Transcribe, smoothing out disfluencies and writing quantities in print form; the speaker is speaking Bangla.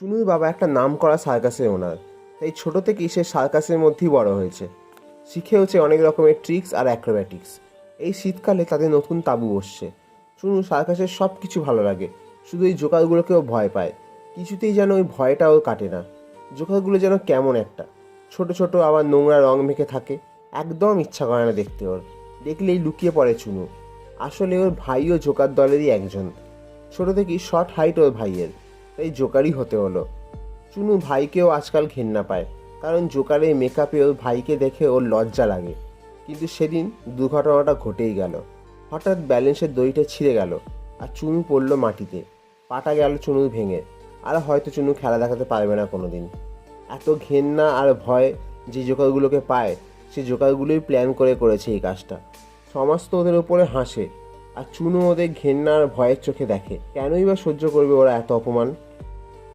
চুনুর বাবা একটা নামকরা সার্কাসের ওনার, তাই ছোট থেকেই সে সার্কাসের মধ্যেই বড় হয়েছে। শিখেওছে অনেক রকমের ট্রিক্স আর অ্যাক্রোব্যাটিক্স। এই শীতকালে তাদের নতুন তাঁবু বসছে। চুনু সার্কাসের সব কিছু ভালো লাগে, শুধু এই জোকারগুলোকেও ভয় পায়। কিছুতেই যেন ওই ভয়টা ওর কাটে না। জোকারগুলো যেন কেমন একটা ছোট ছোট, আবার নোংরা রং মেখে থাকে। একদম ইচ্ছা করে না দেখতে ওর। দেখলেই লুকিয়ে পড়ে চুনু। আসলে ওর ভাইও জোকার দলেরই একজন। ছোট থেকেই শর্ট হাইট ওর ভাইয়ের, তাই জোকারই হতে হলো। চুনু ভাইকেও আজকাল ঘেন্না পায়, কারণ জোকারের মেকআপে ওর ভাইকে দেখে ওর লজ্জা লাগে। কিন্তু সেদিন দুর্ঘটনাটা ঘটেই গেল। হঠাৎ ব্যালেন্সের দড়িটা ছিঁড়ে গেল আর চুনু পড়ল মাটিতে। পাটা গেল চুনুর ভেঙে। আর হয়তো চুনু খেলা দেখাতে পারবে না কোনো দিন। এত ঘেন্না আর ভয় যে জোকারগুলোকে পায়, সে জোকারগুলোই প্ল্যান করে করেছে এই কাজটা। সমাজ তো ওদের উপরে হাসে, আর চুনু ওদের ঘেন্না আর ভয়ের চোখে দেখে। কেনই বা সহ্য করবে ওরা এত অপমান?